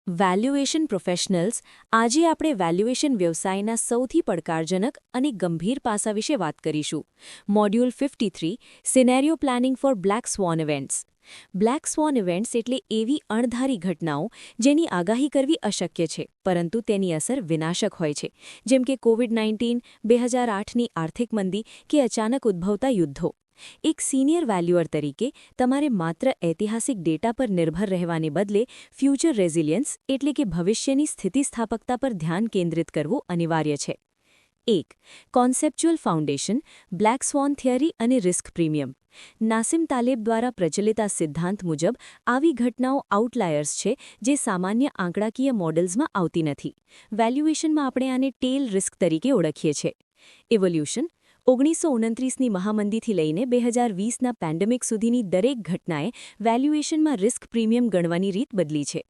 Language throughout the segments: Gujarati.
વેલ્યુએશન પ્રોફેશનલ્સ આજે આપણે વેલ્યુએશન વ્યવસાયના સૌથી પડકારજનક અને ગંભીર પાસા વિશે વાત કરીશું. Module 53 scenario planning for black swan events. Black swan events એટલે એવી અણધારી ઘટનાઓ જેની આગાહી કરવી અશક્ય છે, પરંતુ તેની અસર વિનાશક હોય છે, જેમ કે કોવિડ-19, 2008ની આર્થિક મંદી કે અચાનક ઉદ્ભવતા યુદ્ધો. એક સિનિયર વેલ્યુઅર તરીકે તમારે માત્ર ઐતિહાસિક ડેટા પર નિર્ભર રહેવાને બદલે ફ્યુચર રેઝિલિયન્સ એટલે કે ભવિષ્યની સ્થિતિસ્થાપકતા પર ધ્યાન કેન્દ્રિત કરવું અનિવાર્ય છે. 1. Conceptual foundation, black swan theory અને રિસ્ક પ્રીમિયમ. નાસિમ તાલેબ દ્વારા પ્રચલિત આ સિદ્ધાંત મુજબ આવી ઘટનાઓ આઉટલાયર્સ છે જે સામાન્ય આંકડાકીય મોડેલ્સમાં આવતી નથી. વેલ્યુએશનમાં આપણે આને ટેલ રિસ્ક તરીકે ઓળખીએ છીએ. ઇવોલ્યુશન. 1929ની મહામંદીથી લઈને 2020ના પેન્ડેમિક સુધીની દરેક ઘટનાએ વેલ્યુએશનમાં રિસ્ક પ્રીમિયમ ગણવાની રીત બદલી છે.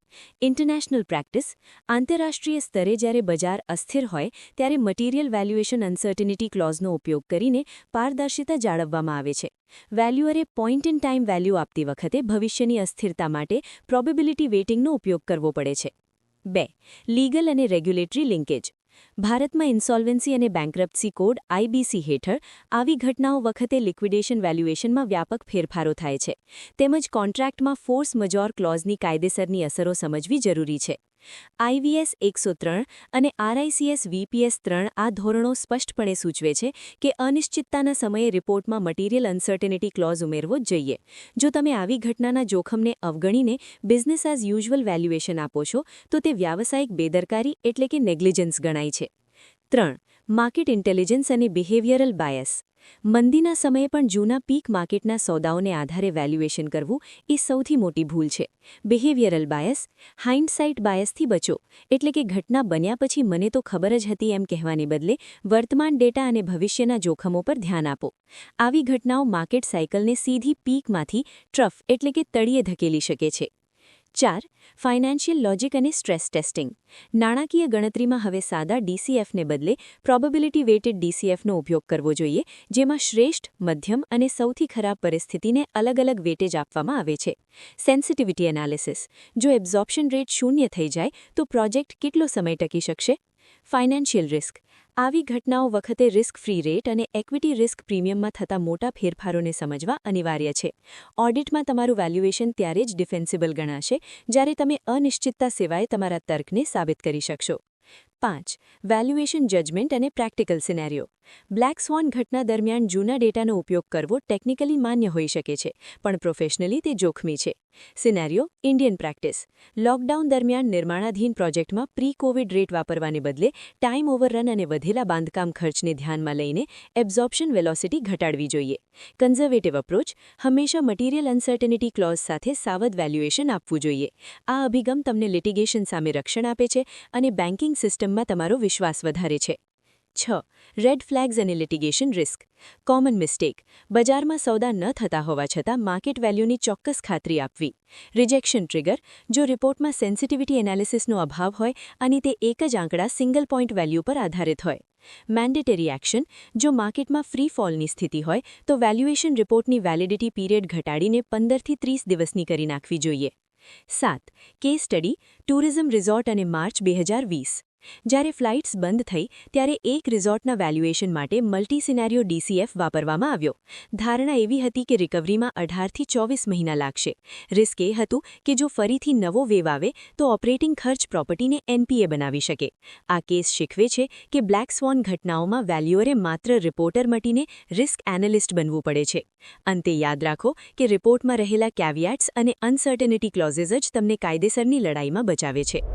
International practice. આંતરરાષ્ટ્રીય સ્તરે જ્યારે બજાર અસ્થિર હોય ત્યારે મટીરિયલ વેલ્યુએશન અનસર્ટિનિટી ક્લોઝનો ઉપયોગ કરીને પારદર્શિતા જાળવવામાં આવે છે. વેલ્યુઅરે પોઇન્ટ ઇન ટાઈમ વેલ્યુ આપતી વખતે ભવિષ્યની અસ્થિરતા માટે પ્રોબેબિલિટી વેઇટિંગનો ઉપયોગ કરવો પડે છે. 2. લીગલ અને રેગ્યુલેટરી લિંકેજ. ભારતમાં ઇન્સોલ્વન્સી અને બેન્ક્રપ્ટસી કોડ IBC હેઠળ આવી ઘટનાઓ વખતે લિક્વિડેશન વેલ્યુએશનમાં વ્યાપક ફેરફારો થાય છે, તેમજ કોન્ટ્રાક્ટમાં ફોર્સ મજોર ક્લોઝની કાયદેસરની અસરો સમજવી જરૂરી છે. IVS 103 અને RICS VPS 3 આ ધોરણો સ્પષ્ટપણે સૂચવે છે કે અનિશ્ચિતતાના સમયે રિપોર્ટમાં મટીરિયલ અનસર્ટેનિટી ક્લોઝ ઉમેરવો જ જોઈએ. જો તમે આવી ઘટનાના જોખમને અવગણીને બિઝનેસ એઝ યુઝ્યુઅલ વેલ્યુએશન આપો છો તો તે વ્યાવસાયિક બેદરકારી એટલે કે નેગ્લિજન્સ ગણાય છે. 3. માર્કેટ ઇન્ટેલિજન્સ અને બિહેવિયરલ બાયસ. મંદીના સમયે પણ જૂના પીક માર્કેટના સોદાઓને આધારે વેલ્યુએશન કરવું એ સૌથી મોટી ભૂલ છે. Behavioural bias. હાઇન્ડસાઇટ બાયસથી બચો, એટલે કે ઘટના બન્યા પછી મને તો ખબર જ હતી એમ કહેવાને બદલે વર્તમાન ડેટા અને ભવિષ્યના જોખમો પર ધ્યાન આપો. આવી ઘટનાઓ માર્કેટ સાયકલને સીધી પીકમાંથી ટ્રફ એટલે કે તળિયે ધકેલી શકે છે. 4. ફાઇનાન્શિયલ લોજિક અને સ્ટ્રેસ ટેસ્ટિંગ. નાણાકીય ગણતરીમાં હવે સાદા DCFને બદલે પ્રોબેબિલિટી વેઇટેડ DCFનો ઉપયોગ કરવો જોઈએ, જેમાં શ્રેષ્ઠ, મધ્યમ અને સૌથી ખરાબ પરિસ્થિતિને અલગ અલગ વેટેજ આપવામાં આવે છે. Sensitivity analysis. જો એબ્ઝોર્પ્શન રેટ 0 થઈ જાય તો પ્રોજેક્ટ કેટલો સમય ટકી શકશે? Financial risk. આવી ઘટનાઓ વખતે રિસ્ક ફ્રી રેટ અને એક્વિટી રિસ્ક પ્રીમિયમમાં થતા મોટા ફેરફારોને સમજવા અનિવાર્ય છે. ઓડિટમાં તમારું વેલ્યુએશન ત્યારે જ ડિફેન્સિબલ ગણાશે જ્યારે તમે અનિશ્ચિતતા સિવાય તમારા તર્કને સાબિત કરી શકશો. 5. વેલ્યુએશન જજમેન્ટ અને પ્રેક્ટિકલ સિનેરિયો. બ્લેક સ્વોન ઘટના દરમિયાન જૂના ડેટાનો ઉપયોગ કરવો ટેકનિકલી માન્ય હોઈ શકે છે, પણ પ્રોફેશનલી તે જોખમી છે. Scenario Indian practice. લોકડાઉન દરમિયાન નિર્માણાધીન પ્રોજેક્ટમાં પ્રી કોવિડ રેટ વાપરવાને બદલે ટાઈમ ઓવરરન અને વધેલા બાંધકામ ખર્ચને ધ્યાનમાં લઈને એબ્ઝોર્પ્શન વેલોસિટી ઘટાડવી જોઈએ. Conservative approach. હંમેશા મટીરિયલ અનસર્ટેનિટી ક્લોઝ સાથે સાવધ વેલ્યુએશન આપવું જોઈએ. આ અભિગમ તમને લિટિગેશન સામે રક્ષણ આપે છે અને બેન્કિંગ સિસ્ટમમાં તમારો વિશ્વાસ વધારે છે. 6. રેડ ફ્લેગ્સ અને લિટિગેશન રિસ્ક. Common mistake. બજારમાં સોદા ન થતા હોવા છતાં માર્કેટ વેલ્યુની ચોક્કસ ખાતરી આપવી. Rejection trigger. જો રિપોર્ટમાં સેન્સિટિવિટી એનાલિસિસનો અભાવ હોય અને તે એક જ આંકડા સિંગલ પોઇન્ટ વેલ્યુ પર આધારિત હોય. Mandatory action. જો માર્કેટમાં ફ્રી ફોલની સ્થિતિ હોય તો વેલ્યુએશન રિપોર્ટની વેલિડિટી પીરિયડ ઘટાડીને 15થી 30 દિવસની કરી નાખવી જોઈએ. 7. કેસ સ્ટડી, ટુરિઝમ રિઝોર્ટ અને માર્ચ 2020. જ્યારે ફ્લાઇટ્સ બંધ થઈ ત્યારે એક રિઝોર્ટના વેલ્યુએશન માટે મલ્ટી સિનેરિયો DCF વાપરવામાં આવ્યો. ધારણા એવી હતી કે રિકવરીમાં 18થી 24 મહિના લાગશે. રિસ્ક એ હતું કે જો ફરીથી નવો વેવ આવે તો ઓપરેટિંગ ખર્ચ પ્રોપર્ટીને NPA બનાવી શકે. આ કેસ શીખવે છે કે બ્લેક સ્વોન ઘટનાઓમાં વેલ્યુઅરે માત્ર રિપોર્ટર મટીને રિસ્ક એનાલિસ્ટ બનવું પડે છે. અંતે યાદ રાખો કે રિપોર્ટમાં રહેલા કેવિએટ્સ અને અનસર્ટેનિટી ક્લોઝિસ જ તમને કાયદેસરની લડાઈમાં બચાવે છે.